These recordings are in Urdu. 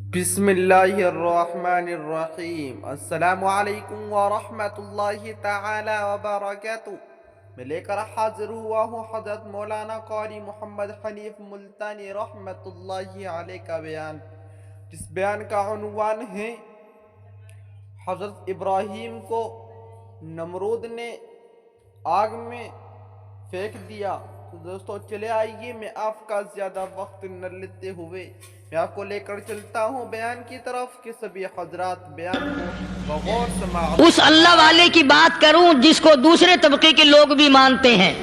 بسم اللہ الرحمن الرحیم۔ السلام علیکم ورحمۃ اللہ تعالی وبرکاتہ۔ میں لے کر حاضر ہوا ہوں حضرت مولانا قاری محمد حنیف ملتانی رحمۃ اللہ علیہ کا بیان، جس بیان کا عنوان ہے حضرت ابراہیم کو نمرود نے آگ میں پھینک دیا۔ تو دوستو چلے آئیے، میں آپ کا زیادہ وقت نہ لیتے ہوئے میں آپ کو لے کر چلتا ہوں بیان کی طرف کہ سبھی حضرات بیان کو بغور سماعت۔ اس اللہ والے کی بات کروں جس کو دوسرے طبقے کے لوگ بھی مانتے ہیں،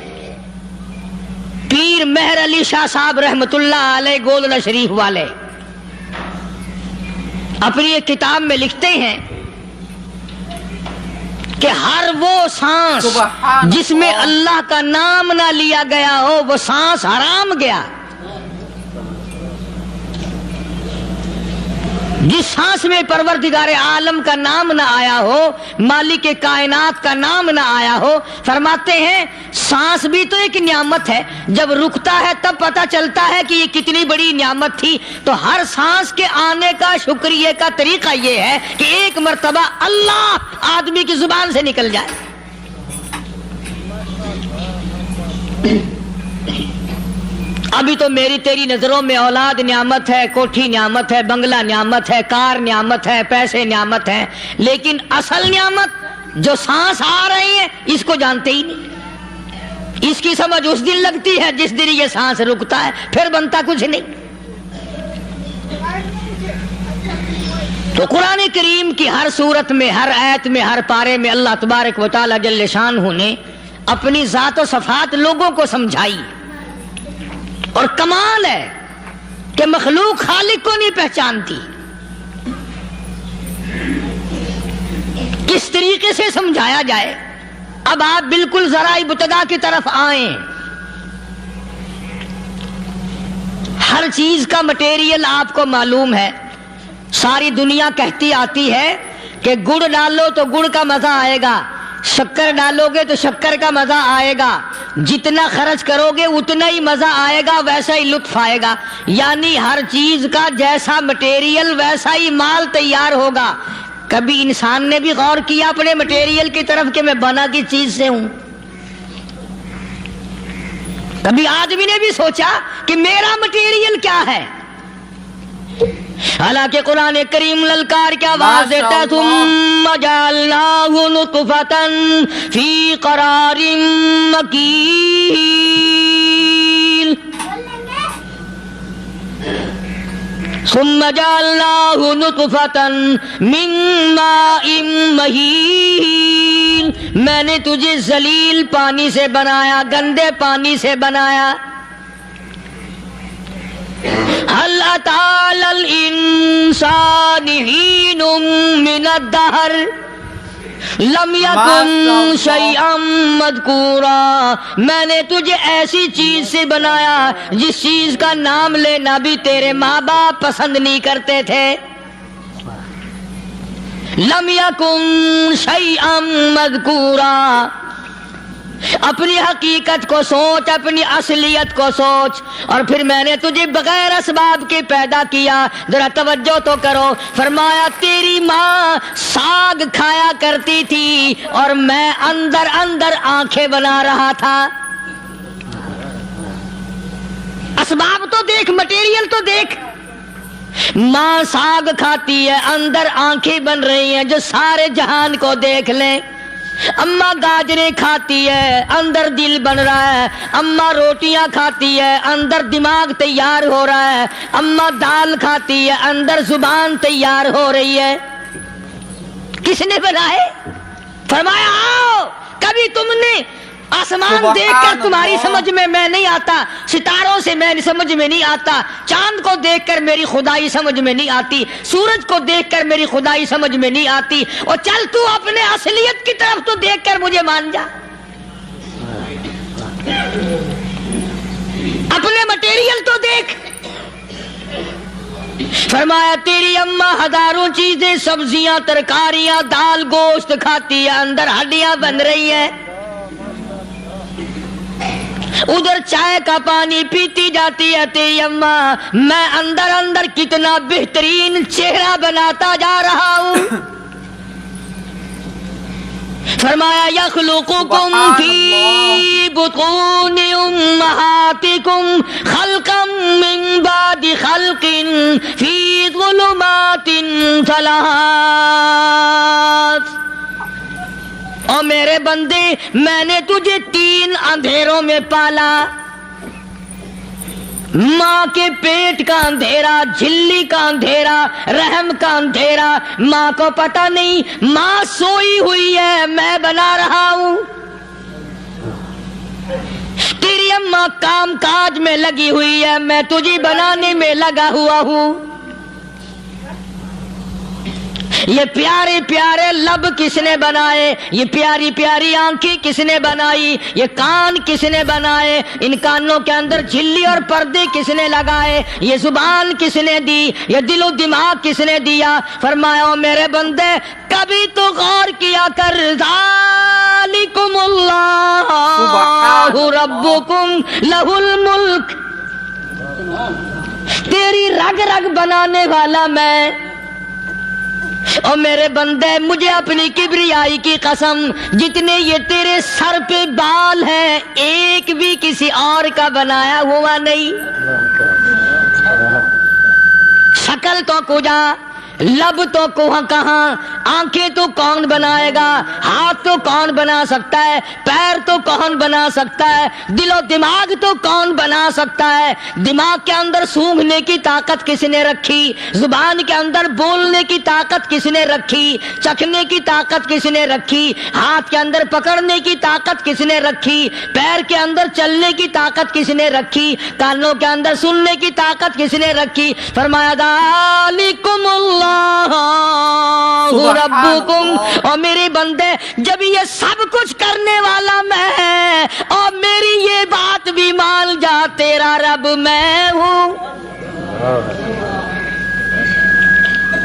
پیر مہر علی شاہ صاحب رحمت اللہ علیہ گولڈا شریف والے اپنی ایک کتاب میں لکھتے ہیں کہ ہر وہ سانس جس میں اللہ کا نام نہ لیا گیا ہو وہ سانس حرام گیا۔ جس سانس میں پروردگار عالم کا نام نہ آیا ہو، مالک کائنات کا نام نہ آیا ہو، فرماتے ہیں سانس بھی تو ایک نعمت ہے، جب رکتا ہے تب پتہ چلتا ہے کہ یہ کتنی بڑی نعمت تھی۔ تو ہر سانس کے آنے کا شکریہ کا طریقہ یہ ہے کہ ایک مرتبہ اللہ آدمی کی زبان سے نکل جائے۔ ابھی تو میری تیری نظروں میں اولاد نعمت ہے، کوٹھی نعمت ہے، بنگلہ نعمت ہے، کار نعمت ہے، پیسے نعمت ہیں، لیکن اصل نعمت جو سانس آ رہی ہے اس کو جانتے ہی نہیں۔ اس کی سمجھ اس دن لگتی ہے جس دن یہ سانس رکتا ہے، پھر بنتا کچھ نہیں۔ تو قرآن کریم کی ہر صورت میں، ہر آیت میں، ہر پارے میں اللہ تبارک و تعالی جل شانہ نے اپنی ذات و صفات لوگوں کو سمجھائی، اور کمال ہے کہ مخلوق خالق کو نہیں پہچانتی۔ کس طریقے سے سمجھایا جائے؟ اب آپ بالکل ذرا ابتدا کی طرف آئیں۔ ہر چیز کا مٹیریل آپ کو معلوم ہے۔ ساری دنیا کہتی آتی ہے کہ گڑ ڈالو تو گڑ کا مزہ آئے گا، شکر ڈالو گے تو شکر کا مزہ آئے گا، جتنا خرچ کرو گے اتنا ہی مزہ آئے گا، ویسا ہی لطف آئے گا۔ یعنی ہر چیز کا جیسا مٹیریل ویسا ہی مال تیار ہوگا۔ کبھی انسان نے بھی غور کیا اپنے مٹیریل کی طرف کہ میں بنا کس چیز سے ہوں؟ کبھی آدمی نے بھی سوچا کہ میرا مٹیریل کیا ہے؟ حالانکہ قرآن کریم للکار کیا آواز دیتا ہے، ثم جعلناہ نطفۃ فی قرار مکین، ثم جعلناہ نطفۃ من ماء مہین، میں نے تجھے ذلیل پانی سے بنایا، گندے پانی سے بنایا۔ هل أتى على الإنسان حين من الدهر لم يكن شيئا مذكورا، میں نے تجھے ایسی چیز سے بنایا جس چیز کا نام لینا بھی تیرے ماں باپ پسند نہیں کرتے تھے۔ لم يكن شيئا مذكورا، اپنی حقیقت کو سوچ، اپنی اصلیت کو سوچ۔ اور پھر میں نے تجھے بغیر اسباب کے پیدا کیا۔ ذرا توجہ تو کرو، فرمایا تیری ماں ساگ کھایا کرتی تھی اور میں اندر اندر آنکھیں بنا رہا تھا۔ اسباب تو دیکھ، مٹیریل تو دیکھ۔ ماں ساگ کھاتی ہے، اندر آنکھیں بن رہی ہیں جو سارے جہان کو دیکھ لیں۔ اماں گاجریں کھاتی ہے، اندر دل بن رہا ہے۔ اماں روٹیاں کھاتی ہے، اندر دماغ تیار ہو رہا ہے۔ اماں دال کھاتی ہے، اندر زبان تیار ہو رہی ہے۔ کس نے بنائے؟ فرمایا آؤ، کبھی تم نے آسمان دیکھ کر تمہاری سمجھ میں نہیں آتا، ستاروں سے میں سمجھ میں نہیں آتا، چاند کو دیکھ کر میری خدائی سمجھ میں نہیں آتی، سورج کو دیکھ کر میری خدائی سمجھ میں نہیں آتی، اور چل تو اپنے اصلیت کی طرف تو دیکھ کر مجھے مان جا، اپنے مٹیریل تو دیکھ۔ فرمایا تیری اماں ہزاروں چیزیں، سبزیاں، ترکاریاں، دال، گوشت کھاتی ہے، اندر ہڈیاں بن رہی ہیں۔ ادھر چائے کا پانی پیتی جاتی ہے تیری اماں، میں اندر اندر کتنا بہترین چہرہ بناتا جا رہا ہوں۔ فرمایا یخلقکم فی بطون امہاتکم خلقا من بعد خلق فی ظلمات ثلاث۔ اور میرے بندے، میں نے تجھے 3 اندھیروں میں پالا، ماں کے پیٹ کا اندھیرا، جھلی کا اندھیرا، رحم کا اندھیرا، ماں کو پتہ نہیں، ماں سوئی ہوئی ہے، میں بنا رہا ہوں۔ تیری اماں کام کاج میں لگی ہوئی ہے، میں تجھے بنانے میں لگا ہوا ہوں۔ یہ پیارے پیارے لب کس نے بنائے؟ یہ پیاری پیاری آنکھیں کس نے بنائی؟ یہ کان کس نے بنائے؟ ان کانوں کے اندر جھلی اور پردے کس نے لگائے؟ یہ زبان کس نے دی؟ یہ دل و دماغ کس نے دیا؟ فرمایا میرے بندے کبھی تو غور کیا کر، ذالکم اللہ ربکم لہ الملک، تیری رگ رگ بنانے والا میں۔ اور میرے بندے مجھے اپنی کبریائی کی قسم، جتنے یہ تیرے سر پہ بال ہیں ایک بھی کسی اور کا بنایا ہوا نہیں۔ شکل تو کجا، لب تو کہاں، آنکھیں تو کون بنائے گا، ہاتھ تو کون بنا سکتا ہے، پیر تو کون بنا سکتا ہے، دل و دماغ تو کون بنا سکتا ہے؟ دماغ کے اندر سونگھنے کی طاقت کس نے رکھی؟ زبان کے اندر بولنے کی طاقت کس نے رکھی؟ چکھنے کی طاقت کس نے رکھی؟ ہاتھ کے اندر پکڑنے کی طاقت کس نے رکھی؟ پیر کے اندر چلنے کی طاقت کس نے رکھی؟ کانوں کے اندر سننے کی طاقت کس نے رکھی؟ فرمایا ذالکم اللہ ربکم۔ اور میرے بندے جب یہ سب کچھ کرنے والا میں اور میری یہ بات بھی مان جا، تیرا رب میں ہوں،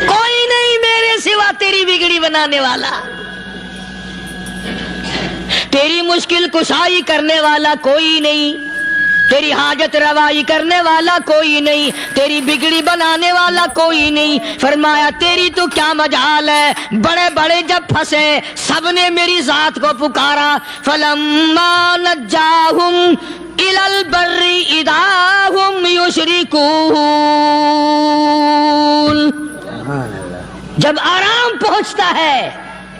کوئی نہیں میرے سوا تیری بگڑی بنانے والا، تیری مشکل کشائی کرنے والا کوئی نہیں، تیری حاجت روائی کرنے والا کوئی نہیں، تیری بگڑی بنانے والا کوئی نہیں۔ فرمایا تیری تو کیا مجال ہے، بڑے بڑے جب پھنسے سب نے میری ذات کو پکارا، فلما نجاہم الی البر اذا ہم یشرکون۔ جب آرام پہنچتا ہے،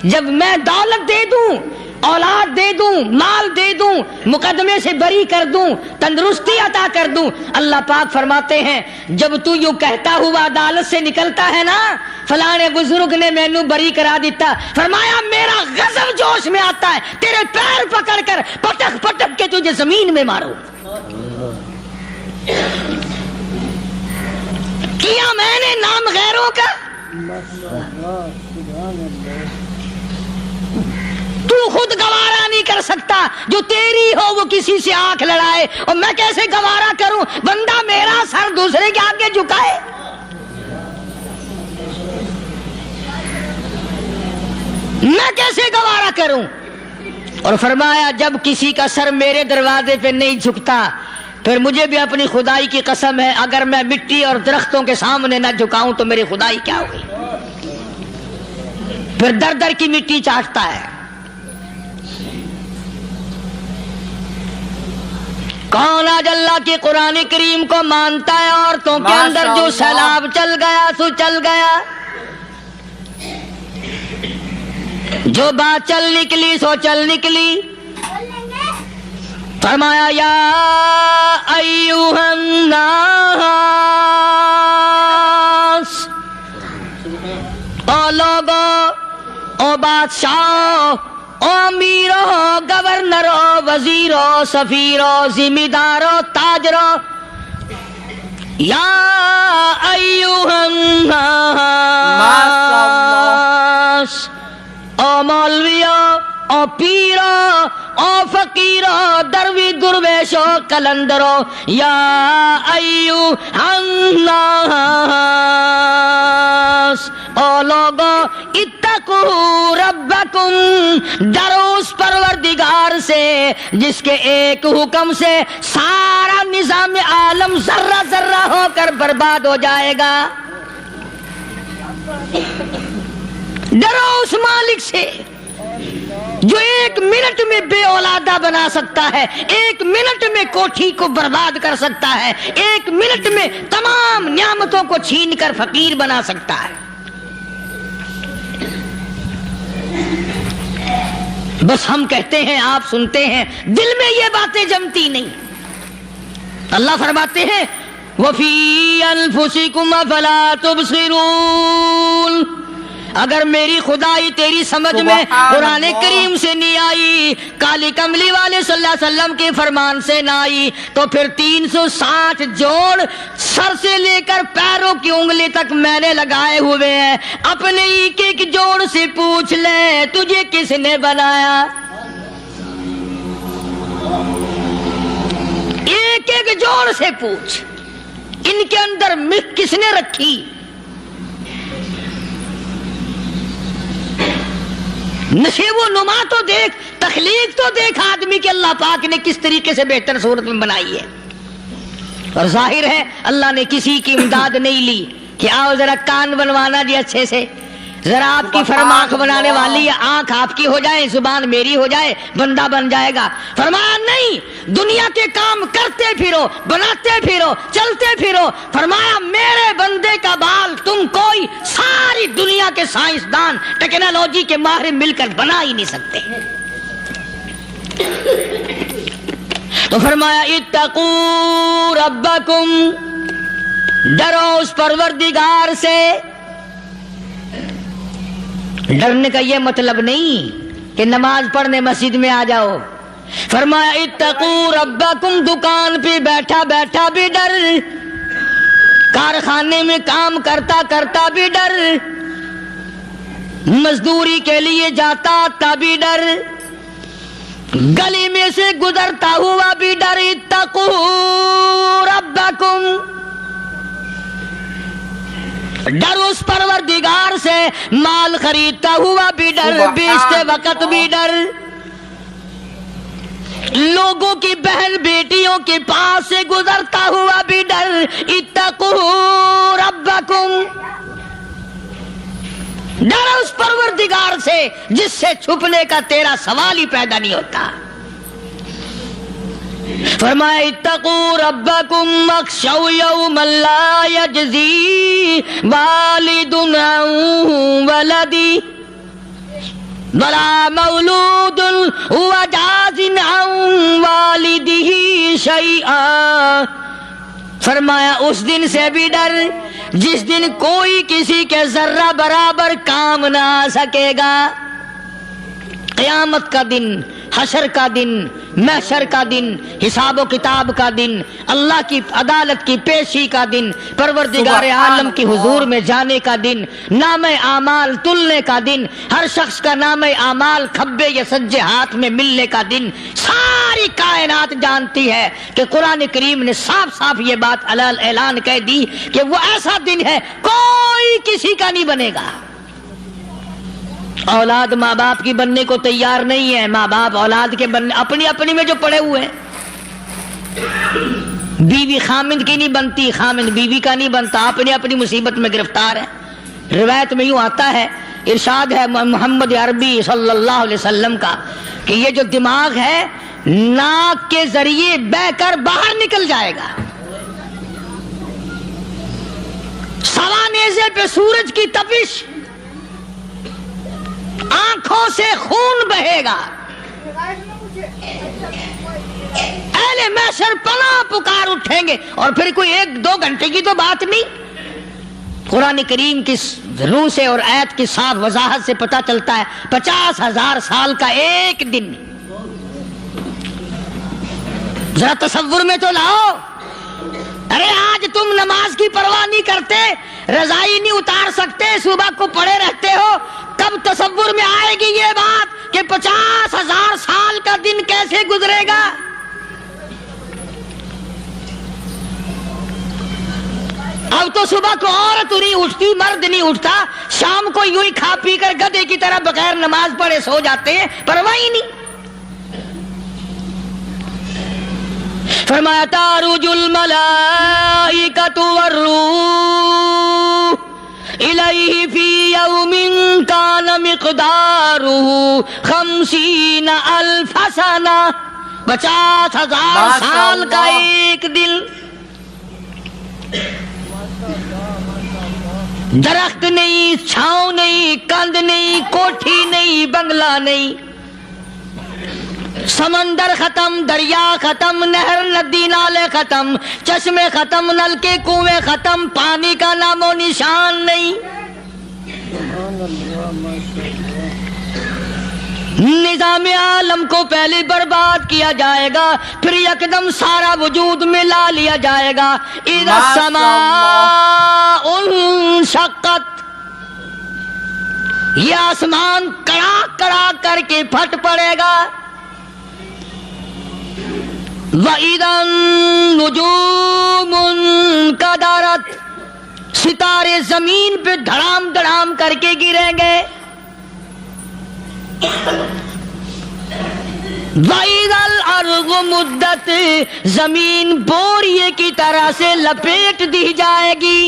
جب میں دولت دے دوں، اولاد دے دوں، مال دے دوں، مقدمے سے بری کر دوں، تندرستی عطا کر دوں، اللہ پاک فرماتے ہیں جب تو یوں کہتا ہوا عدالت سے نکلتا ہے نا، فلانے بزرگ نے مینوں بری کرا دیتا، فرمایا میرا غضب جوش میں آتا ہے، تیرے پیر پکڑ کر پٹک پٹک کے تجھے زمین میں مارو۔ کیا میں نے نام غیروں کا؟ تو خود گوارا نہیں کر سکتا، جو تیری ہو وہ کسی سے آنکھ لڑائے، اور میں کیسے گوارا کروں بندہ میرا سر دوسرے کے آگے جھکائے؟ میں کیسے گوارا کروں؟ اور فرمایا جب کسی کا سر میرے دروازے پہ نہیں جھکتا، پھر مجھے بھی اپنی خدائی کی قسم ہے، اگر میں مٹی اور درختوں کے سامنے نہ جھکاؤں تو میری خدائی کیا ہوئی؟ پھر در در کی مٹی چاٹتا ہے۔ کون آج اللہ کی قرآن کریم کو مانتا ہے؟ عورتوں کے اندر جو سیلاب چل گیا سو چل گیا، جو بات چل نکلی سو چل نکلی۔ فرمایا یا ایھا الناس، او لوگو، او بادشاہ، او امیرو، گورنرو، وزیرو، سفیرو، ذمہ دارو، تاجرو، یا ایھا الناس، او مولویو، او پیرو، او فقیرو، دروی درویشو، کلندرو، یا ایھا الناس، او لوگو اتقوا اتقوا ربکم، ڈرو اس پروردگار سے جس کے ایک حکم سے سارا نظام عالم ذرہ ذرہ ہو کر برباد ہو جائے گا۔ ڈرو اس مالک سے جو ایک منٹ میں بے اولادہ بنا سکتا ہے، ایک منٹ میں کوٹھی کو برباد کر سکتا ہے، ایک منٹ میں تمام نعمتوں کو چھین کر فقیر بنا سکتا ہے۔ بس ہم کہتے ہیں، آپ سنتے ہیں، دل میں یہ باتیں جمتی نہیں۔ اللہ فرماتے ہیں وَفِي أَنفُسِكُمْ أَفَلَا تُبْصِرُونَ، اگر میری خدائی تیری سمجھ میں قرآن کریم سے نہیں آئی، کالی کملی والے صلی اللہ علیہ وسلم کے فرمان سے نہ آئی، تو پھر 360 جوڑ سر سے لے کر پیروں کی انگلی تک میں نے لگائے ہوئے ہیں۔ اپنے ایک ایک جوڑ سے پوچھ لے تجھے کس نے بنایا؟ ایک ایک جوڑ سے پوچھ، ان کے اندر مکھ کس نے رکھی؟ نشیب و نما تو دیکھ، تخلیق تو دیکھ آدمی کے اللہ پاک نے کس طریقے سے بہتر صورت میں بنائی ہے۔ اور ظاہر ہے اللہ نے کسی کی امداد نہیں لی کہ آؤ ذرا کان بنوانا جی اچھے سے، ذرا آپ کی فرم آنکھ بنانے والی ہے، آنکھ آپ کی ہو جائے، زبان میری ہو جائے، بندہ بن جائے گا۔ فرمایا نہیں، دنیا کے کام کرتے پھرو، بناتے پھرو، چلتے پھرو۔ فرمایا میرے بندے کا بال تم کوئی ساری دنیا کے سائنسدان ٹیکنالوجی کے ماہر مل کر بنا ہی نہیں سکتے۔ تو فرمایا اتقوا ربکم، ڈرو اس پروردگار سے۔ ڈرنے کا یہ مطلب نہیں کہ نماز پڑھنے مسجد میں آ جاؤ۔ فرمایا اتقوا ربکم، دکان پہ بیٹھا بیٹھا بھی ڈر، کارخانے میں کام کرتا کرتا بھی ڈر، مزدوری کے لیے جاتا تبھی ڈر، گلی میں سے گزرتا ہوا بھی ڈر۔ اتقوا ربکم، ڈر اس پروردگار سے، مال خریدتا ہوا بھی ڈر، بیچتے وقت بھی ڈر، لوگوں کی بہن بیٹیوں کے پاس سے گزرتا ہوا بھی ڈر۔ اتقوا ربکم، ڈر اس پروردگار سے جس سے چھپنے کا تیرا سوال ہی پیدا نہیں ہوتا۔ فرمایا اتقوا ربکم واخشوا یوما لا یجزی والد عن ولدہ ولا مولود هو جاز عن والدہ شیئا۔ فرمایا اس دن سے بھی ڈر جس دن کوئی کسی کے ذرہ برابر کام نہ آ سکے گا۔ قیامت کا دن، حشر کا دن، محشر کا دن، حساب و کتاب کا دن، اللہ کی عدالت کی پیشی کا دن، پروردگار عالم کی حضور میں جانے کا دن، نام اعمال تلنے کا دن، ہر شخص کا نام اعمال کھبے یا سجے ہاتھ میں ملنے کا دن۔ ساری کائنات جانتی ہے کہ قرآن کریم نے صاف صاف یہ بات اعلان کہہ دی کہ وہ ایسا دن ہے کوئی کسی کا نہیں بنے گا۔ اولاد ماں باپ کی بننے کو تیار نہیں ہے، ماں باپ اولاد کے بننے اپنی اپنی میں جو پڑے ہوئے ہیں۔ بیوی خامند کی نہیں بنتی، خامند بیوی کا نہیں بنتا، اپنی اپنی مصیبت میں گرفتار ہے۔ روایت میں یوں آتا ہے، ارشاد ہے محمد عربی صلی اللہ علیہ وسلم کا کہ یہ جو دماغ ہے ناک کے ذریعے بہ کر باہر نکل جائے گا، سوا نیزے پہ سورج کی تپش، آنکھوں سے خون بہے گا، اہل محشر پناہ پکار اٹھیں گے، اور پھر کوئی 1-2 گھنٹے کی تو بات نہیں۔ قرآن کریم کی روح سے اور آیت کی صاف وضاحت سے پتہ چلتا ہے 50,000 سال کا ایک دن۔ ذرا تصور میں تو لاؤ، ارے آج تم نماز کی پرواہ نہیں کرتے، رضائی نہیں اتار سکتے، صبح کو پڑے رہتے ہو، کب تصور میں آئے گی یہ بات کہ 50,000 سال کا دن کیسے گزرے گا؟ اب تو صبح کو عورت نہیں اٹھتی، مرد نہیں اٹھتا، شام کو یوں ہی کھا پی کر گدھے کی طرح بغیر نماز پڑھے سو جاتے ہیں، پرواہ ہی نہیں۔ فرمایا تعرج الملائکۃ والروح الیہ فی یوم کان مقدارہ 50,000 سنہ، 50,000 سال کا ایک دن۔ درخت نہیں، چھاؤں نہیں، کند نہیں، کوٹھی نہیں، بنگلہ نہیں، سمندر ختم، دریا ختم، نہر ندی نالے ختم، چشمے ختم، نل کے کنویں ختم، پانی کا نام و نشان نہیں۔ نظام عالم کو پہلے برباد کیا جائے گا، پھر یکدم سارا وجود ملا لیا جائے گا۔ اذا السماء انشقت، یہ آسمان کڑاک کڑاک کر کے پھٹ پڑے گا۔ وَإِذَا النُّجُومُ انْكَدَرَتْ، ستارے زمین پہ دھڑام دھڑام کر کے گریں گے۔ وَإِذَا الْأَرْضُ مُدَّتْ، زمین بوریے کی طرح سے لپیٹ دی جائے گی۔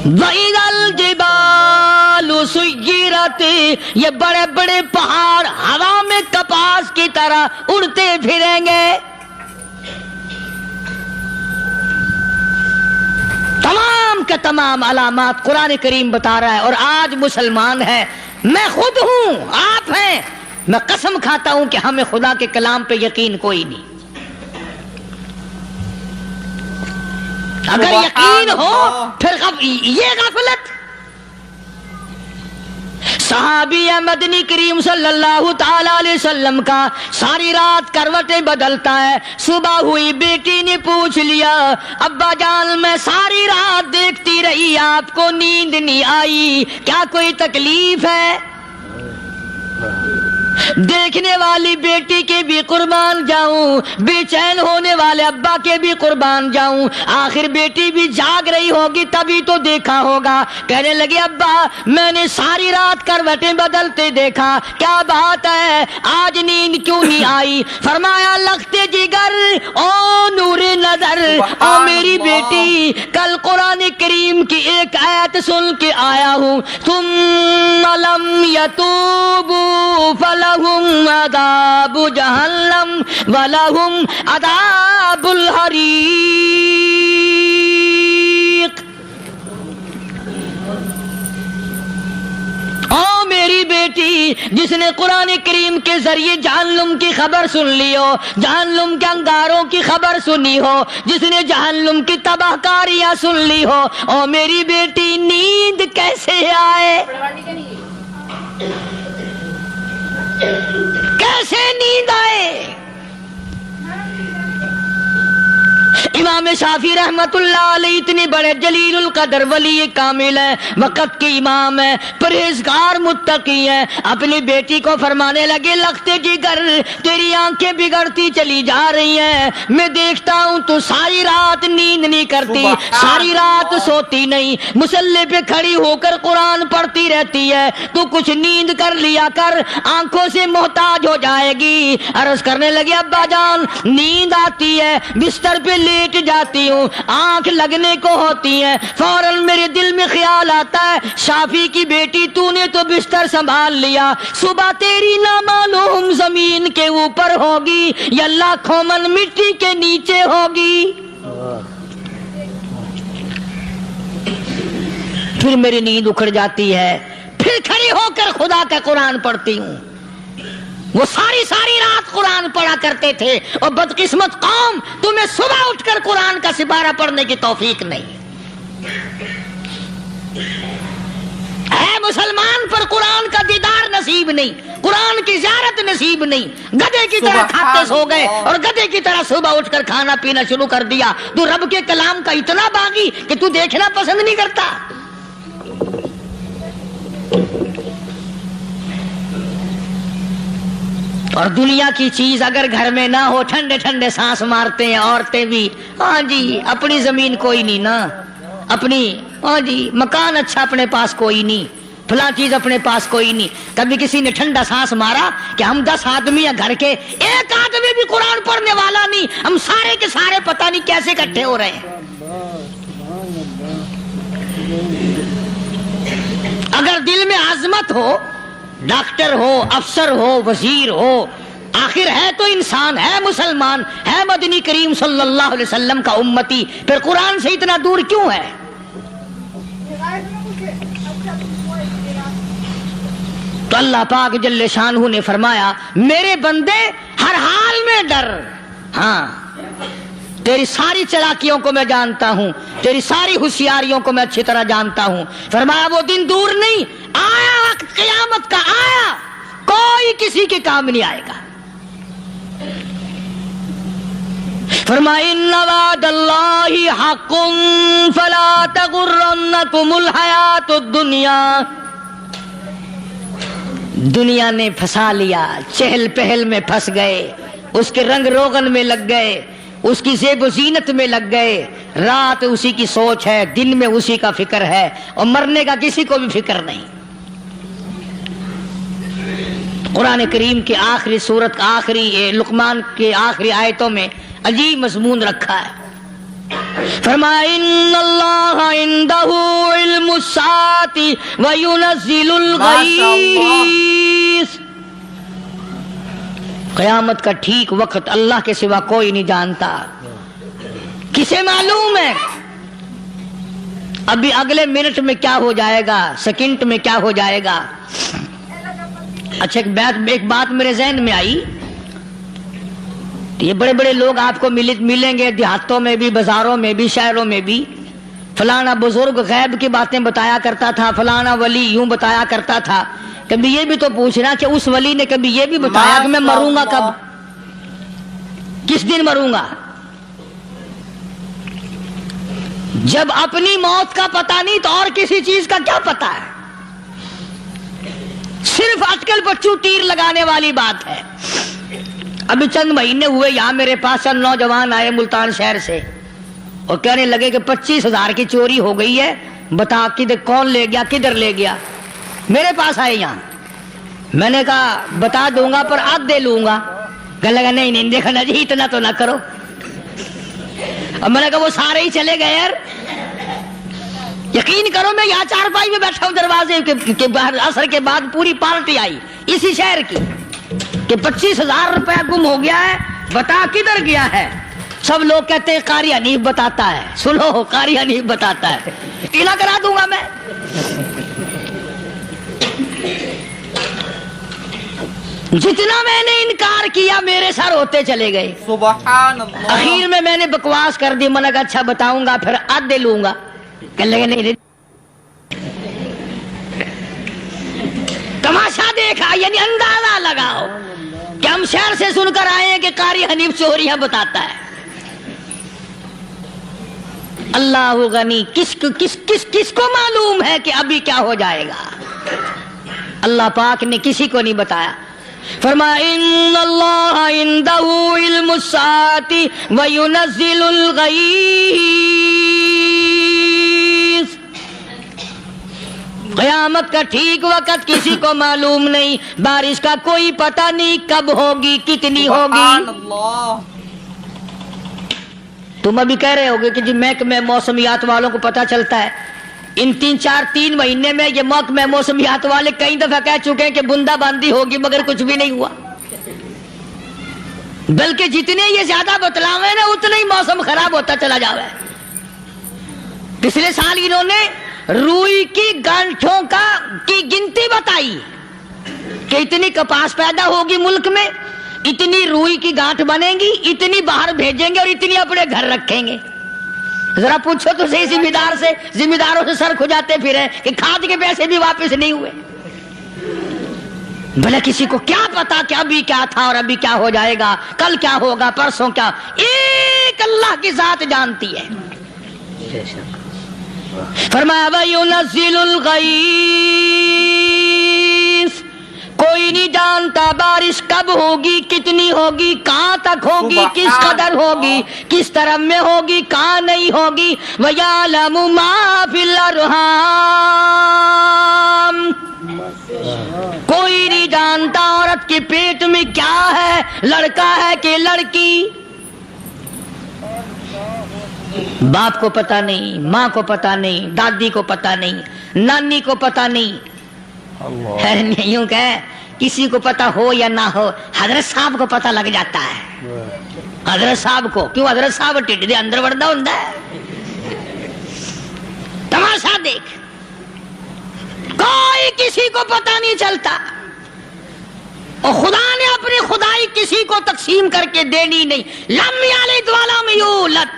وَإِذَا الْجِبَالُ سُيِّرَتْ، یہ بڑے بڑے پہاڑ ہوا میں کپاس کی طرح اڑتے پھریں گے۔ تمام کے تمام علامات قرآن کریم بتا رہا ہے، اور آج مسلمان ہے، میں خود ہوں، آپ ہیں، میں قسم کھاتا ہوں کہ ہمیں خدا کے کلام پہ یقین کوئی نہیں۔ اگر یقین ہو پھر یہ غفلت۔ صحابی مدنی کریم صلی اللہ تعالی علیہ وسلم کا ساری رات کروٹیں بدلتا ہے، صبح ہوئی بیٹی نے پوچھ لیا، ابا جان میں ساری رات دیکھتی رہی، آپ کو نیند نہیں آئی، کیا کوئی تکلیف ہے؟ دیکھنے والی بیٹی کے بھی قربان جاؤں، بے چین ہونے والے ابا کے بھی قربان جاؤں، آخر بیٹی بھی جاگ رہی ہوگی تبھی تو دیکھا ہوگا۔ کہنے لگے ابا میں نے ساری رات کروٹیں بدلتے دیکھا، کیا بات ہے آج نیند کیوں نہیں آئی؟ فرمایا لختے جگر او نور نظر، او میری بیٹی کل قرآن کریم کی ایک آیت سن کے آیا ہوں، ثم لم یتوبوا فلہم عذاب جہنم ولہم عذاب الحریق۔ او میری بیٹی جس نے قرآن کریم کے ذریعے جہنم کی خبر سن لی ہو، جہنم کے انگاروں کی خبر سنی ہو، جس نے جہنم کی تباہ کاریاں سن لی ہو، او میری بیٹی نیند کیسے آئے؟ کیسے نیند آئے؟ امام شافعی رحمت اللہ علیہ اتنے بڑے جلیل القدر ولی کامل ہیں، وقت کے امام ہیں، پرہیزگار متقی ہیں، اپنی بیٹی کو فرمانے لگے لختے جگر تیری آنکھیں بگڑتی چلی جا رہی ہیں، میں دیکھتا ہوں تو ساری رات نیند نہیں کرتی، ساری رات سوتی نہیں، مصلی پہ کھڑی ہو کر قرآن پڑھتی رہتی ہے، تو کچھ نیند کر لیا کر، آنکھوں سے محتاج ہو جائے گی۔ عرض کرنے لگے ابا جان نیند آتی ہے، بستر پہ لیٹ جاتی ہوں، آنکھ لگنے کو ہوتی ہے، فوراً میرے دل میں خیال آتا ہے شافی کی بیٹی تو نے تو بستر سنبھال لیا، صبح تیری نامعلوم زمین کے اوپر ہوگی یا لاکھوں من مٹی کے نیچے ہوگی۔ پھر میری نیند اکھڑ جاتی ہے، پھر کھڑی ہو کر خدا کا قرآن پڑھتی ہوں۔ وہ ساری رات قرآن پڑھا کرتے تھے، اور بدقسمت قوم تمہیں صبح اٹھ کر قرآن کا سپارہ پڑھنے کی توفیق نہیں۔ اے مسلمان پر قرآن کا دیدار نصیب نہیں، قرآن کی زیارت نصیب نہیں، گدھے کی طرح کھاتے سو گئے اور گدھے کی طرح صبح اٹھ کر کھانا پینا شروع کر دیا۔ تو رب کے کلام کا اتنا باغی کہ تو دیکھنا پسند نہیں کرتا۔ اور دنیا کی چیز اگر گھر میں نہ ہو، ٹھنڈے ٹھنڈے سانس مارتے ہیں عورتیں بھی، ہاں جی اپنی زمین کوئی نہیں نا، اپنی ہاں جی مکان اچھا اپنے پاس کوئی نہیں، فلاں چیز اپنے پاس کوئی نہیں۔ کبھی کسی نے ٹھنڈا سانس مارا کہ ہم 10 آدمی ہیں گھر کے، ایک آدمی بھی قرآن پڑھنے والا نہیں، ہم سارے کے سارے پتہ نہیں کیسے اکٹھے ہو رہے ہیں۔ اگر دل میں عظمت ہو، ڈاکٹر ہو، افسر ہو، وزیر ہو، آخر ہے تو انسان، ہے مسلمان، ہے مدنی کریم صلی اللہ علیہ وسلم کا امتی، پھر قرآن سے اتنا دور کیوں ہے؟ تو اللہ پاک جل شانہ نے فرمایا میرے بندے ہر حال میں ڈر، ہاں تیری ساری چلاکیوں کو میں جانتا ہوں، تیری ساری ہوشیاریوں کو میں اچھی طرح جانتا ہوں۔ فرمایا وہ دن دور نہیں، آیا وقت قیامت کا، آیا، کوئی کسی کے کام نہیں آئے گا۔ فرمایا ان وعد اللہ حق فلا تغرنکم الحیات الدنیا۔ دنیا نے پھنسا لیا، چہل پہل میں پھنس گئے، اس کے رنگ روغن میں لگ گئے، اس کی زیب و زینت میں لگ گئے، رات اسی کی سوچ ہے، دن میں اسی کا فکر ہے، اور مرنے کا کسی کو بھی فکر نہیں۔ قرآن کریم کے آخری سورت کا آخری لقمان کے آخری آیتوں میں عجیب مضمون رکھا ہے۔ فرمایا ان اللہ عندہ علم الساعۃ وینزل الغیث۔ قیامت کا ٹھیک وقت اللہ کے سوا کوئی نہیں جانتا، کسے معلوم ہے ابھی اگلے منٹ میں کیا ہو جائے گا، سیکنڈ میں کیا ہو جائے گا۔ اچھا ایک بات میرے ذہن میں آئی، یہ بڑے بڑے لوگ آپ کو ملیں گے دیہاتوں میں بھی، بازاروں میں بھی، شہروں میں بھی، فلانا بزرگ غیب کی باتیں بتایا کرتا تھا، فلانا ولی یوں بتایا کرتا تھا۔ کبھی یہ بھی تو پوچھنا کہ اس ولی نے کبھی یہ بھی بتایا کہ میں مروں گا کب، کس دن مروں گا؟ جب اپنی موت کا پتہ نہیں تو اور کسی چیز کا کیا پتہ ہے؟ صرف اٹکل پچو تیر لگانے والی بات ہے۔ ابھی چند مہینے ہوئے یہاں میرے پاس چند نوجوان آئے ملتان شہر سے اور کہنے لگے کہ 25,000 کی چوری ہو گئی ہے، بتا کدھر کون لے گیا، کدھر لے گیا۔ میرے پاس آئے یہاں، میں نے کہا بتا دوں گا پر آدھ دے لوں گا۔ کہنے لگا نہیں نہیں دیکھنا جی اتنا تو نہ کرو۔ اور میں نے کہا وہ سارے ہی چلے گئے یار، یقین کرو میں یہاں چارپائی میں بیٹھا ہوں دروازے کے باہر، عصر کے بعد پوری پارٹی آئی اسی شہر کی کہ 25,000 روپیہ گم ہو گیا ہے، بتا کدھر گیا ہے۔ سب لوگ کہتے ہیں قاری حنیف بتاتا ہے، سنو قاری حنیف بتاتا ہے، ٹیلا کرا دوں گا میں۔ جتنا میں نے انکار کیا میرے سر ہوتے چلے گئے، سبحان اللہ۔ اخیر میں نے بکواس کر دی، میں نے کہا اچھا بتاؤں گا پھر آدھے لوں گا۔ کہنے لگے نہیں تماشا دیکھا، یعنی اندازہ لگاؤ کہ ہم شہر سے سن کر آئے ہیں کہ قاری حنیف چوریاں بتاتا ہے۔ اللہ غنی، کس کو معلوم ہے کہ ابھی کیا ہو جائے گا؟ اللہ پاک نے کسی کو نہیں بتایا۔ فرمایا ان اللہ عندہ علم الساعۃ وینزل الغیث۔ قیامت کا ٹھیک وقت کسی کو معلوم نہیں، بارش کا کوئی پتہ نہیں کب ہوگی، کتنی ہوگی۔ تم ابھی کہہ رہے ہوگے کہ جی محکمہ موسمیات والوں کو پتہ چلتا ہے۔ ان 3 مہینے میں یہ محکمہ موسمیات والے کئی دفعہ کہہ چکے ہیں کہ بندہ باندی ہوگی، مگر کچھ بھی نہیں ہوا، بلکہ جتنے یہ زیادہ بتلاوے نا اتنا ہی موسم خراب ہوتا چلا جاوے۔ پچھلے سال انہوں نے روئی کی گانٹھوں کی گنتی بتائی کہ اتنی کپاس پیدا ہوگی ملک میں، اتنی روئی کی گانٹھ بنے گی، اتنی باہر بھیجیں گے اور اتنی اپنے گھر رکھیں گے۔ ذرا پوچھو تو صحیح ذمہ داروں سے سر کھجاتے پھرے کہ کھاد کے پیسے بھی واپس نہیں ہوئے۔ بھلے کسی کو کیا پتا کہ ابھی کیا تھا اور ابھی کیا ہو جائے گا، کل کیا ہوگا، پرسوں کیا، ایک اللہ کی ذات جانتی ہے۔ فرمایا وَيُنَزِّلُ الْغَيْثَ، کوئی کوئی نہیں جانتا بارش کب ہوگی، کتنی ہوگی، کہاں تک ہوگی، کس قدر ہوگی، کس طرف میں ہوگی، کہاں نہیں ہوگی. وَيَعْلَمُ مَا فِي الْأَرْحَامِ. کوئی نہیں جانتا عورت کے پیٹ میں کیا ہے، لڑکا ہے کہ لڑکی. باپ کو پتا نہیں، ماں کو پتا نہیں، دادی کو پتا نہیں، نانی کو پتا نہیں. یوں کہ کسی کو پتا ہو یا نہ ہو، حضرت صاحب کو پتا لگ جاتا ہے. حضرت صاحب کو کیوں؟ حضرت صاحب ٹھڈ دے اندر وڑدا ہوندا ہے. تماشا دیکھ، کوئی کسی کو پتا نہیں چلتا. اور خدا نے اپنی خدائی کسی کو تقسیم کر کے دینی نہیں. لم یلد ولم یولد.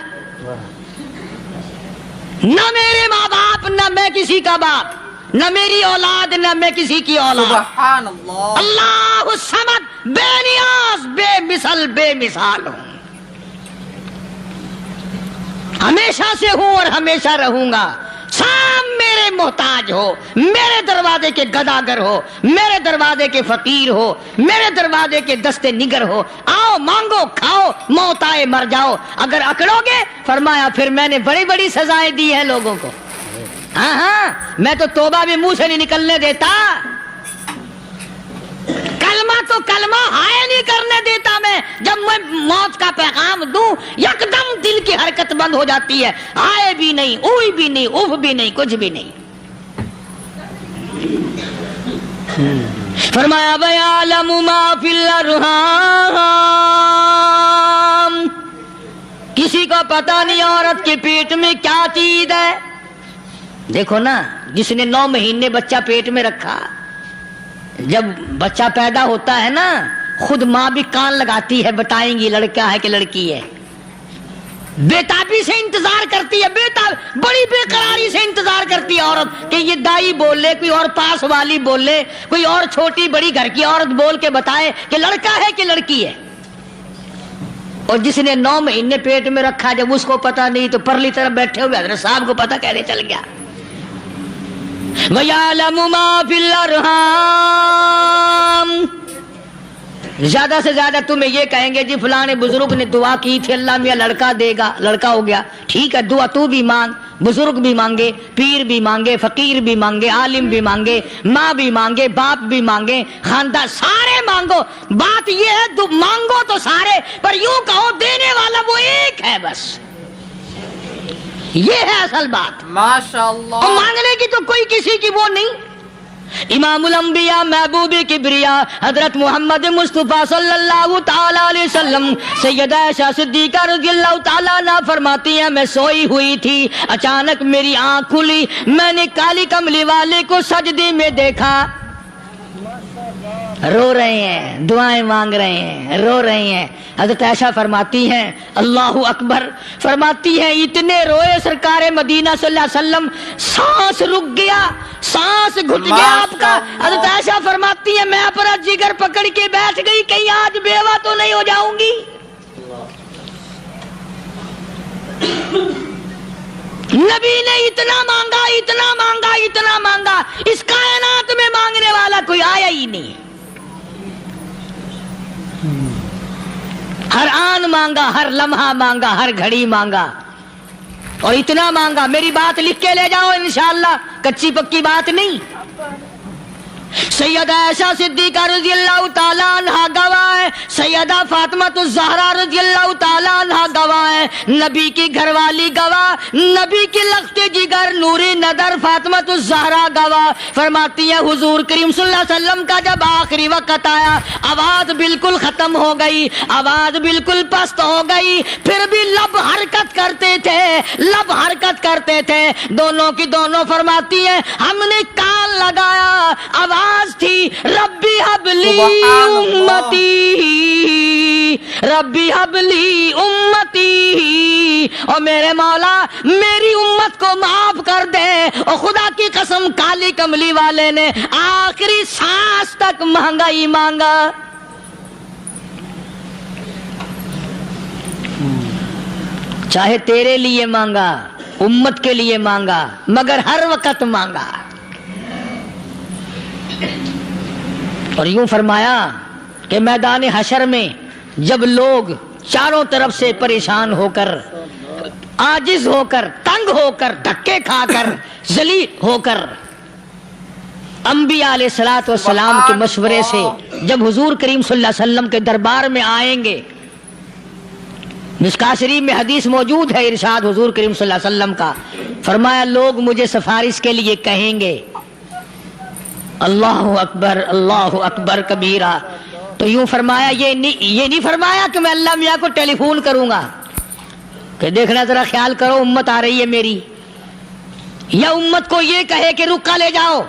نہ میرے ماں باپ، نہ میں کسی کا باپ، نہ میری اولاد، نہ میں کسی کی اولاد. سبحان اللہ. اللہ الصمد، بے نیاز، بے مثل، بے مثال ہوں. ہمیشہ سے ہوں اور ہمیشہ رہوں گا. سام میرے محتاج ہو، میرے دروازے کے گداگر ہو، میرے دروازے کے فقیر ہو، میرے دروازے کے دستے نگر ہو. آؤ مانگو کھاؤ، موت آئے مر جاؤ. اگر اکڑو گے فرمایا پھر میں نے بڑی بڑی سزائیں دی ہیں لوگوں کو. ہاں ہاں، میں تو توبہ بھی منہ سے نہیں نکلنے دیتا. کلمہ تو کلمہ ہائے نہیں کرنے دیتا میں. جب میں موت کا پیغام دوں یکدم دل کی حرکت بند ہو جاتی ہے. آئے بھی نہیں، اوئی بھی نہیں، اف بھی نہیں، کچھ بھی نہیں. فرمایا وَيَعْلَمُ مَا فِي الْأَرْحَامِ. کسی کو پتا نہیں عورت کے پیٹ میں کیا چیز ہے. دیکھو نا، جس نے 9 مہینے بچہ پیٹ میں رکھا، جب بچہ پیدا ہوتا ہے نا خود ماں بھی کان لگاتی ہے، بتائیں گی لڑکا ہے کہ لڑکی ہے. بےتابی سے انتظار کرتی ہے، بڑی بے قراری سے انتظار کرتی ہے عورت کہ یہ دائی بول لے، کوئی اور پاس والی بول لے، کوئی اور چھوٹی بڑی گھر کی عورت بول کے بتائے کہ لڑکا ہے کہ لڑکی ہے. اور جس نے 9 مہینے پیٹ میں رکھا جب اس کو پتا نہیں تو پرلی طرف بیٹھے ہوئے حضرت صاحب کو پتا کیسے چل گیا. وَيَعْلَمُ مَا فِي الْأَرْحَامِ. زیادہ سے زیادہ تمہیں یہ کہیں گے جی فلاں بزرگ نے دعا کی تھی اللہ میاں لڑکا دے گا، لڑکا ہو گیا. ٹھیک ہے، دعا تو بھی مانگ، بزرگ بھی مانگے، پیر بھی مانگے، فقیر بھی مانگے، عالم بھی مانگے، ماں بھی مانگے، باپ بھی مانگے، خاندان سارے مانگو. بات یہ ہے مانگو تو سارے، پر یوں کہو دینے والا وہ ایک ہے بس. یہ ہے اصل بات. ماشاءاللہ. اور مانگنے کی تو کوئی کسی کی وہ نہیں. امام الانبیاء محبوب کبریا حضرت محمد مصطفیٰ صلی اللہ تعالی علیہ وسلم سیدہ عائشہ صدیقہ رضی اللہ تعالیٰ عنہ فرماتی ہیں میں سوئی ہوئی تھی، اچانک میری آنکھ کھلی، میں نے کالی کملی والے کو سجدے میں دیکھا. رو رہے ہیں، دعائیں مانگ رہے ہیں، رو رہے ہیں. حضرت عائشہ فرماتی ہیں اللہ اکبر، فرماتی ہیں اتنے روئے سرکار مدینہ صلی اللہ علیہ وسلم، سانس رک گیا، سانس گھٹ گیا آپ کا. حضرت عائشہ فرماتی ہیں میں اپنا جگر پکڑ کے بیٹھ گئی، کہیں آج بیوہ تو نہیں ہو جاؤں گی. نبی نے اتنا مانگا، اتنا مانگا، اتنا مانگا، اس کائنات میں مانگنے والا کوئی آیا ہی نہیں. ہر آن مانگا، ہر لمحہ مانگا، ہر گھڑی مانگا، اور اتنا مانگا. میری بات لکھ کے لے جاؤ انشاءاللہ، کچی پکی بات نہیں. سیدہ عائشہ صدیقہ رضی اللہ تعالیٰ عنہ گواہ ہے، سیدہ فاطمہ الزہرا رضی اللہ تعالیٰ عنہ گواہ ہے، نبی کی گھر والی گواہ، نبی کی لخت جگر نوری نظر فاطمہ الزہرا گواہ. فرماتی ہے حضور کریم صلی اللہ علیہ وسلم کا جب آخری وقت آیا، آواز بالکل ختم ہو گئی، آواز بالکل پست ہو گئی، پھر بھی لب حرکت کرتے تھے، لب حرکت کرتے تھے، دونوں کی دونوں. فرماتی ہے ہم نے کان لگایا، آواز تھی ربی حبلی امتی، ربی حبلی امتی، اور میرے مولا میری امت کو معاف کر دے. اور خدا کی قسم کالی کملی والے نے آخری سانس تک مانگا ہی مانگا. چاہے تیرے لیے مانگا، امت کے لیے مانگا، مگر ہر وقت مانگا. اور یوں فرمایا کہ میدان حشر میں جب لوگ چاروں طرف سے پریشان ہو کر، عاجز ہو کر، تنگ ہو کر، دھکے کھا کر، ذلیل ہو کر انبیاء علیہ الصلوۃ والسلام کے مشورے سے جب حضور کریم صلی اللہ علیہ وسلم کے دربار میں آئیں گے، مشکاۃ شریف میں حدیث موجود ہے، ارشاد حضور کریم صلی اللہ علیہ وسلم کا، فرمایا لوگ مجھے سفارش کے لیے کہیں گے اللہ اکبر کبیرہ، تو یوں فرمایا یہ نہیں فرمایا کہ میں اللہ میاں کو ٹیلی فون کروں گا کہ دیکھنا ذرا خیال کرو امت آ رہی ہے میری، یا امت کو یہ کہے کہ رکا لے جاؤ،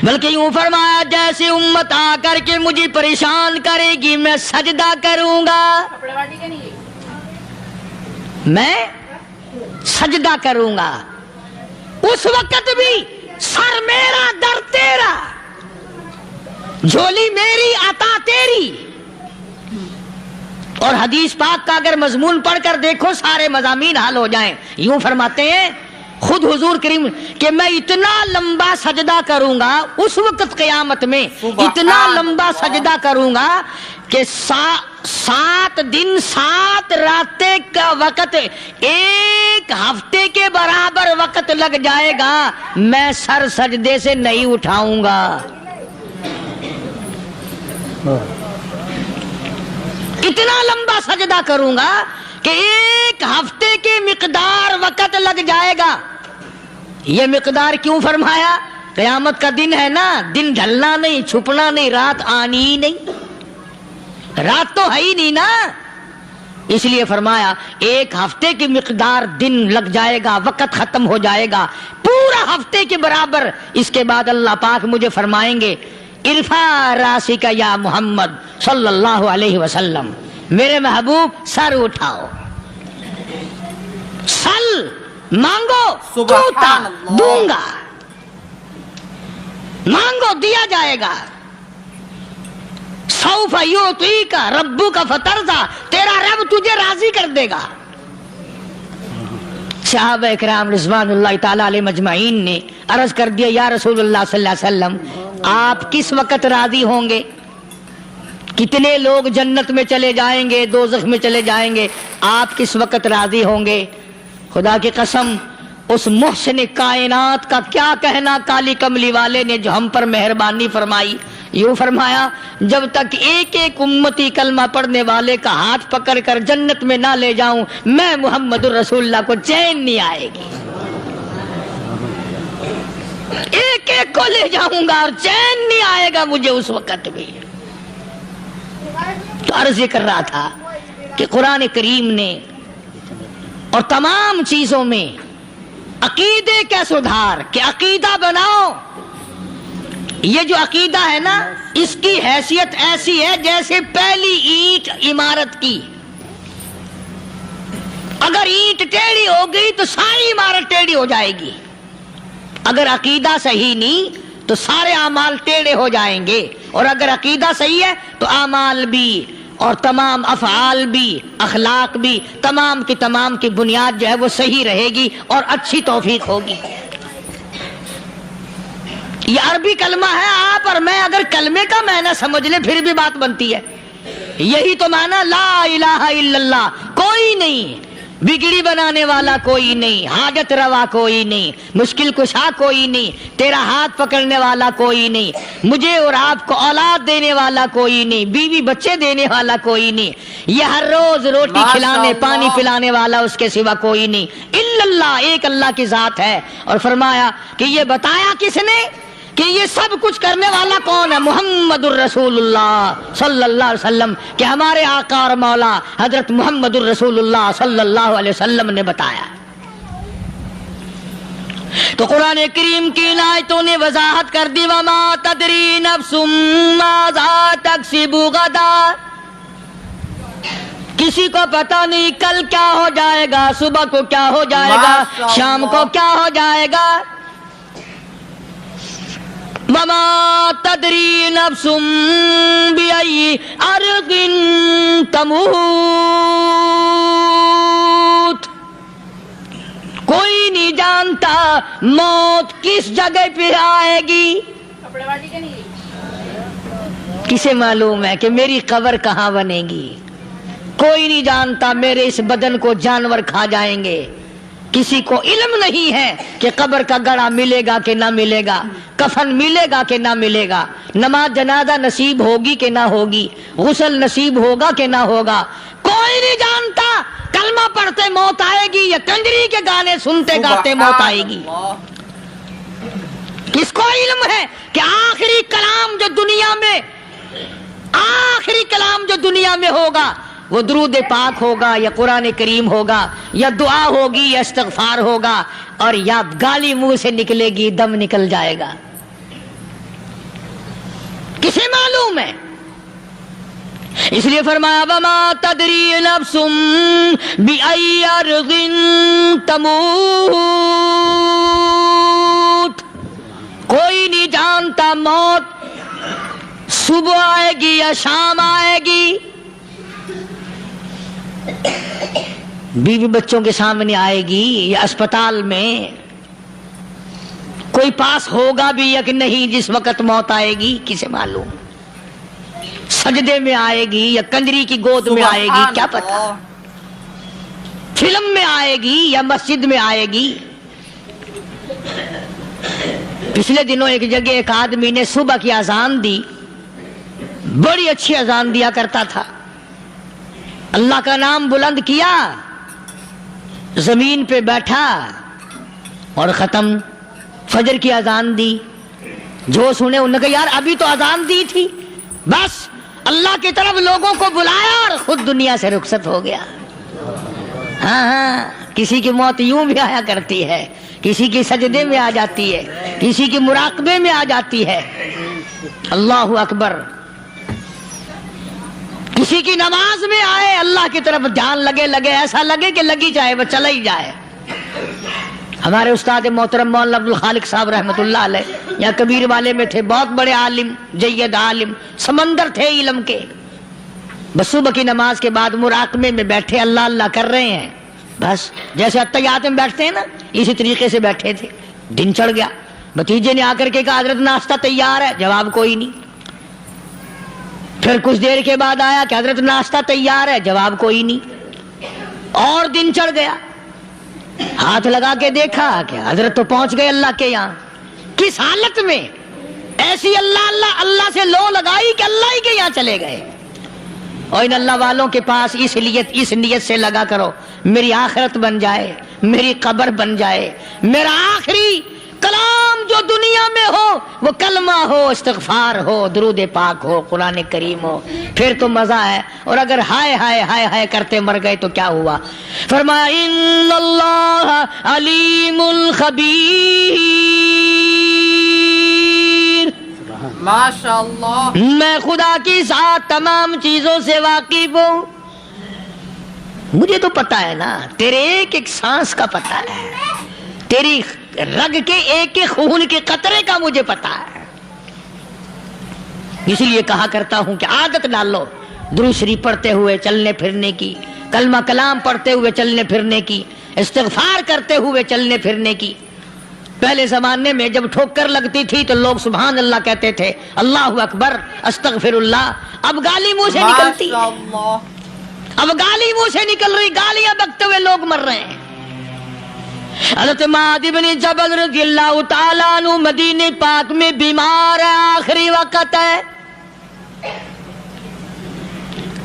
بلکہ یوں فرمایا جیسے امت آ کر کے مجھے پریشان کرے گی میں سجدہ کروں گا، میں سجدہ کروں گا، اس وقت بھی سر میرا در تیرا، جھولی میری عطا تیری۔ اور حدیث پاک کا اگر مضمون پڑھ کر دیکھو سارے مضامین حل ہو جائیں۔ یوں فرماتے ہیں خود حضور کریم کہ میں اتنا لمبا سجدہ کروں گا اس وقت قیامت میں، اتنا لمبا سجدہ کروں گا کہ 7 دن 7 راتیں کا وقت 1 ہفتے کے برابر وقت لگ جائے گا، میں سر سجدے سے نہیں اٹھاؤں گا۔ اتنا لمبا سجدہ کروں گا کہ 1 ہفتے کے مقدار وقت لگ جائے گا۔ یہ مقدار کیوں فرمایا؟ قیامت کا دن ہے نا، دن ڈھلنا نہیں، چھپنا نہیں، رات آنی ہی نہیں، رات تو ہے ہی نہیں نا، اس لیے فرمایا 1 ہفتے کی مقدار دن لگ جائے گا، وقت ختم ہو جائے گا پورا ہفتے کے برابر۔ اس کے بعد اللہ پاک مجھے فرمائیں گے ارفع راسک یا محمد صلی اللہ علیہ وسلم، میرے محبوب سر اٹھاؤ، سل مانگو چوتا دوں گا، مانگو دیا جائے گا، سوف یعطیک ربک فترضی، تیرا رب تجھے راضی کر دے گا۔ صحابہ کرام رضوان اللہ تعالی علیہ مجمعین نے عرض کر دیا یا رسول اللہ صلی اللہ علیہ وسلم آپ کس وقت راضی ہوں گے؟ کتنے لوگ جنت میں چلے جائیں گے، دوزخ میں چلے جائیں گے، آپ کس وقت راضی ہوں گے؟ خدا کی قسم اس محسن کائنات کا کیا کہنا کالی کملی والے نے جو ہم پر مہربانی فرمائی۔ یوں فرمایا جب تک ایک امتی کلمہ پڑھنے والے کا ہاتھ پکڑ کر جنت میں نہ لے جاؤں میں محمد الرسول اللہ کو چین نہیں آئے گی، ایک کو لے جاؤں گا اور چین نہیں آئے گا مجھے اس وقت بھی۔ تو عرض یہ کر رہا تھا کہ قرآن کریم نے اور تمام چیزوں میں عقیدے کا سدھار کہ عقیدہ بناؤ، یہ جو عقیدہ ہے نا اس کی حیثیت ایسی ہے جیسے پہلی اینٹ عمارت کی، اگر اینٹ ٹیڑھی ہو گئی تو ساری عمارت ٹیڑھی ہو جائے گی، اگر عقیدہ صحیح نہیں تو سارے اعمال ٹیڑھے ہو جائیں گے، اور اگر عقیدہ صحیح ہے تو اعمال بھی اور تمام افعال بھی اخلاق بھی تمام کی بنیاد جو ہے وہ صحیح رہے گی اور اچھی توفیق ہوگی۔ یہ عربی کلمہ ہے، آپ اور میں اگر کلمے کا معنی سمجھ لیں پھر بھی بات بنتی ہے، یہی تو معنی لا الہ الا اللہ، کوئی نہیں بگڑی بنانے والا، کوئی نہیں حاجت روا، کوئی نہیں مشکل کشا، کوئی نہیں تیرا ہاتھ پکڑنے والا، کوئی نہیں مجھے اور آپ کو اولاد دینے والا، کوئی نہیں بیوی بچے دینے والا، کوئی نہیں یہ ہر روز روٹی کھلانے پانی پلانے والا اس کے سوا کوئی نہیں، الا اللہ، ایک اللہ کی ذات ہے۔ اور فرمایا کہ یہ بتایا کس نے کہ یہ سب کچھ کرنے والا کون ہے؟ محمد الرسول اللہ صلی اللہ علیہ وسلم، کہ ہمارے آقا اور مولا حضرت محمد الرسول اللہ صلی اللہ علیہ وسلم نے بتایا۔ تو قرآن کریم کی ان آیتوں نے وضاحت کر دی وما تدری نفس ماذا تکسب غدا، کسی کو پتہ نہیں کل کیا ہو جائے گا، صبح کو کیا ہو جائے گا، شام کو کیا ہو جائے گا۔ وما تدری نفس بأي أرض تموت، کوئی نہیں جانتا موت کس جگہ پہ آئے گی۔ کسے معلوم ہے کہ میری قبر کہاں بنے گی؟ کوئی نہیں جانتا میرے اس بدن کو جانور کھا جائیں گے. کسی کو علم نہیں ہے کہ قبر کا گڑھا ملے گا کہ نہ ملے گا، کفن ملے گا کہ نہ ملے گا، نماز جنازہ نصیب ہوگی کہ نہ ہوگی، غسل نصیب ہوگا کہ نہ ہوگا، کوئی نہیں جانتا. کلمہ پڑھتے موت آئے گی یا کنجری کے گانے سنتے گاتے موت آئے گی. کس کو علم ہے کہ آخری کلام جو دنیا میں ہوگا وہ درود پاک ہوگا یا قرآن کریم ہوگا یا دعا ہوگی یا استغفار ہوگا، اور یا گالی منہ سے نکلے گی، دم نکل جائے گا. کسے معلوم ہے؟ اس لیے فرمایا وما تدری نفس بأی ارض تموت، کوئی نہیں جانتا موت صبح آئے گی یا شام آئے گی، بیوی بچوں کے سامنے آئے گی یا اسپتال میں، کوئی پاس ہوگا بھی یا کہ نہیں جس وقت موت آئے گی کسے معلوم. سجدے میں آئے گی یا کنجری کی گود میں آئے گی کیا پتا، فلم میں آئے گی یا مسجد میں آئے گی. پچھلے دنوں ایک جگہ ایک آدمی نے صبح کی اذان دی، بڑی اچھی اذان دیا کرتا تھا، اللہ کا نام بلند کیا، زمین پہ بیٹھا اور ختم. فجر کی اذان دی، جو سنے انہوں نے کہا یار ابھی تو اذان دی تھی، بس اللہ کی طرف لوگوں کو بلایا اور خود دنیا سے رخصت ہو گیا. ہاں کسی کی موت یوں بھی آیا کرتی ہے، کسی کی سجدے میں آ جاتی ہے، کسی کی مراقبے میں آ جاتی ہے. اللہ اکبر. کسی کی نماز میں آئے، اللہ کی طرف دھیان لگے ایسا لگے کہ لگی جائے وہ چلا ہی جائے. ہمارے استاد محترم مولانا عبد الخالق صاحب رحمۃ اللہ علیہ یا کبیر والے میں تھے، بہت بڑے عالم، جید عالم، سمندر تھے علم کے. بس صبح کی نماز کے بعد مراقبے میں بیٹھے اللہ اللہ کر رہے ہیں، بس جیسے اتحیات میں بیٹھتے ہیں نا اسی طریقے سے بیٹھے تھے. دن چڑھ گیا، بھتیجے نے آ کر کے کہا حضرت ناشتہ تیار ہے، جواب کوئی نہیں. پھر کچھ دیر کے بعد آیا کہ حضرت ناشتہ تیار ہے، جواب کوئی نہیں. اور دن چڑھ گیا، ہاتھ لگا کے دیکھا کہ حضرت تو پہنچ گئے اللہ کے یہاں. کس حالت میں؟ ایسی اللہ اللہ اللہ سے لو لگائی کہ اللہ ہی کے یہاں چلے گئے. اور ان اللہ والوں کے پاس اس نیت سے لگا کرو میری آخرت بن جائے، میری قبر بن جائے، میرا آخری کلام جو دنیا میں ہو وہ کلمہ ہو، استغفار ہو، درود پاک ہو، قرآن کریم ہو، پھر تو مزہ ہے. اور اگر ہائے ہائے ہائے ہائے کرتے مر گئے تو کیا ہوا؟ فرمایا ان اللہ علیم خبیر، ماشاءاللہ، میں خدا کی ذات تمام چیزوں سے واقف ہوں. مجھے تو پتا ہے نا، تیرے ایک ایک سانس کا پتا ہے، تیری رگ کے ایک ایک خون کے قطرے کا مجھے پتا ہے. اس لیے کہا کرتا ہوں کہ عادت ڈال لو درود شریف پڑھتے ہوئے چلنے پھرنے کی، کلمہ کلام پڑھتے ہوئے چلنے پھرنے کی، استغفار کرتے ہوئے چلنے پھرنے کی. پہلے زمانے میں جب ٹھوکر لگتی تھی تو لوگ سبحان اللہ کہتے تھے، اللہ اکبر، استغفر اللہ. اب گالی منہ سے نکلتی، اب گالی منہ سے نکل رہی، گالیاں بکتے ہوئے لوگ مر رہے ہیں. حضرت معاذ بن جبل رضی اللہ تعالیٰ عنہ مدینہ پاک میں بیمار ہے، آخری وقت ہے.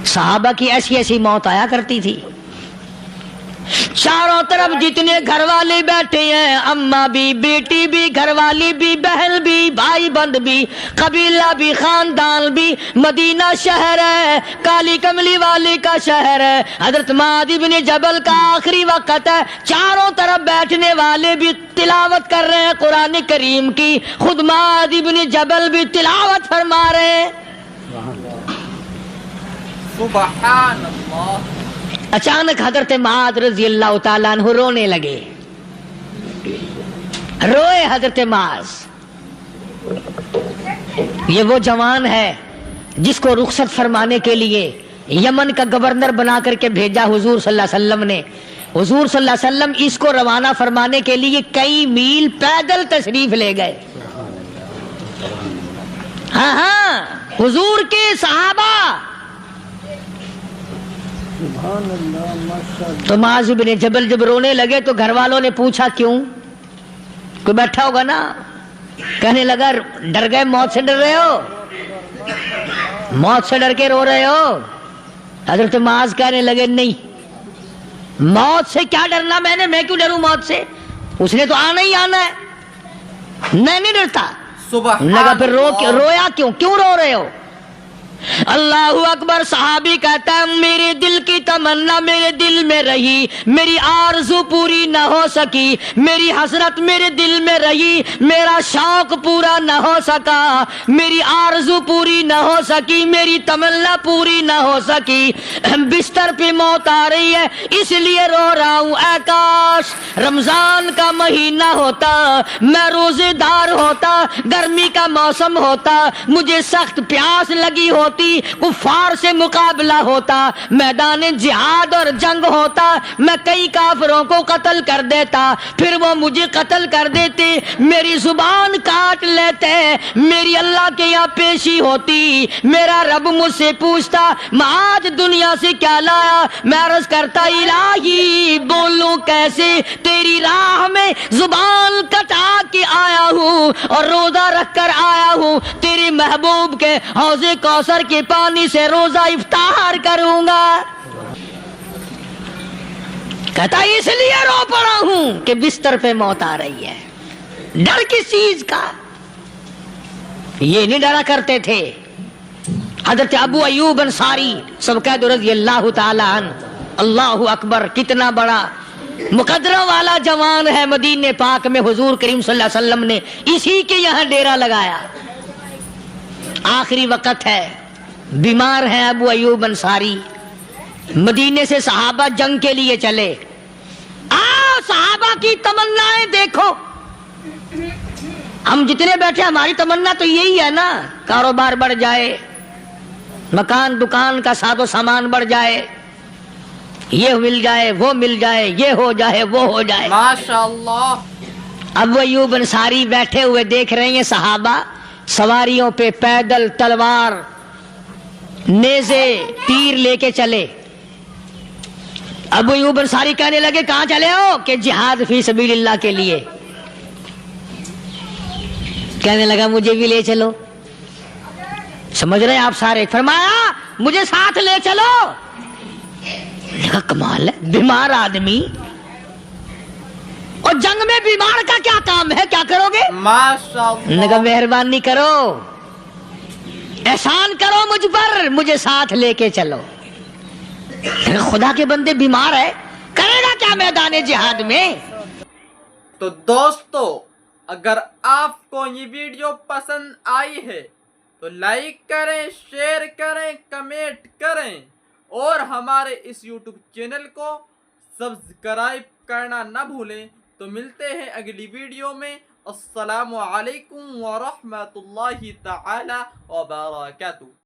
صحابہ کی ایسی ایسی موت آیا کرتی تھی. چاروں طرف جتنے گھر والے بیٹھے ہیں، اماں بھی، بیٹی بھی، گھر والی بھی، بہن بھی، بھائی بند بھی، قبیلہ بھی، خاندان بھی. مدینہ شہر ہے، کالی کملی والے کا شہر ہے. حضرت معاذ بن جبل کا آخری وقت ہے. چاروں طرف بیٹھنے والے بھی تلاوت کر رہے ہیں قرآن کریم کی، خود معاذ بن جبل بھی تلاوت فرما رہے ہیں. سبحان اللہ. اچانک حضرت معاذ رضی اللہ تعالیٰ عنہ رونے لگے. روئے حضرت معاذ. یہ وہ جوان ہے جس کو رخصت فرمانے کے لیے یمن کا گورنر بنا کر کے بھیجا حضور صلی اللہ علیہ وسلم نے. حضور صلی اللہ علیہ وسلم اس کو روانہ فرمانے کے لیے کئی میل پیدل تشریف لے گئے. ہاں حضور کے صحابہ تو معاذ بن جبل جب رونے لگے تو گھر والوں نے پوچھا کیوں؟ کوئی بیٹھا ہوگا نا، کہنے لگا ڈر گئے، موت سے ڈر رہے ہو، موت سے ڈر کے رو رہے ہو؟ حضرت معاذ کہنے لگے نہیں، موت سے کیا ڈرنا، میں کیوں ڈروں موت سے، اس نے تو آنا ہی آنا ہے، میں نہیں ڈرتا۔ لگا پھر رویا کیوں رو رہے ہو؟ اللہ اکبر۔ صحابی کہتا ہے میرے دل کی تمنا میرے دل میں رہی، میری آرزو پوری نہ ہو سکی، میری حسرت میرے دل میں رہی، میرا شوق پورا نہ ہو سکا، میری آرزو پوری نہ ہو سکی، میری تمنا پوری نہ ہو سکی، بستر پہ موت آ رہی ہے اس لیے رو رہا ہوں۔ اے کاش رمضان کا مہینہ ہوتا، میں روزے دار ہوتا، گرمی کا موسم ہوتا، مجھے سخت پیاس لگی ہوتی، کفار سے مقابلہ ہوتا، میدان جہاد اور جنگ ہوتا، میں کئی کافروں کو قتل کر دیتا، پھر وہ مجھے قتل کر دیتے، میری زبان کاٹ لیتے، میری اللہ کے یہاں پیشی ہوتی، میرا رب مجھ سے پوچھتا میں آج دنیا سے کیا لایا، میں عرض کرتا الہی بولوں کیسے، تیری راہ میں زبان کٹا کے آیا ہوں اور روزہ رکھ کر آیا ہوں، تیرے محبوب کے حوض کوثر کے پانی سے روزہ افطار کروں گا۔ کہتا اس لیے رو پڑا ہوں کہ بستر پہ موت آ رہی ہے۔ ڈر کس چیز کا؟ یہ نہیں ڈرا کرتے تھے۔ حضرت ابو ایوب انصاری سب کہہ دو رضی اللہ تعالی عنہ۔ اللہ اکبر، کتنا بڑا مقدرہ والا جوان ہے۔ مدینے پاک میں حضور کریم صلی اللہ علیہ وسلم نے اسی کے یہاں ڈیرا لگایا۔ آخری وقت ہے، بیمار ہیں ابو ایوب انصاری، مدینے سے صحابہ جنگ کے لیے چلے۔ آؤ صحابہ کی تمنائیں دیکھو، ہم جتنے بیٹھے ہماری تمنا تو یہی ہے نا، کاروبار بڑھ جائے، مکان دکان کا ساز و سامان بڑھ جائے، یہ مل جائے وہ مل جائے، یہ ہو جائے وہ ہو جائے۔ ماشاءاللہ۔ ابو ایوب انصاری بیٹھے ہوئے دیکھ رہے ہیں صحابہ سواریوں پہ پیدل تلوار نیزے تیر لے کے چلے۔ ابو ایوب انصاری کہنے لگے کہاں چلے ہو؟ کہ جہاد فی سبیل اللہ کے لیے۔ کہنے لگا مجھے بھی لے چلو۔ سمجھ رہے ہیں آپ سارے؟ فرمایا مجھے ساتھ لے چلو۔ کہا کمال ہے، بیمار آدمی اور جنگ میں بیمار کا کیا کام ہے، کیا کرو گے؟ ماشاءاللہ۔ کہا مہربانی کرو، احسان کرو مجھ پر، مجھے ساتھ لے کے چلو۔ خدا کے بندے بیمار ہے، کرے گا کیا میدان جہاد میں؟ تو دوستو اگر آپ کو یہ ویڈیو پسند آئی ہے تو لائک کریں، شیئر کریں، کمنٹ کریں اور ہمارے اس یوٹیوب چینل کو سبسکرائب کرنا نہ بھولیں۔ تو ملتے ہیں اگلی ویڈیو میں۔ السلام علیکم ورحمۃ اللہ تعالی وبرکاتہ۔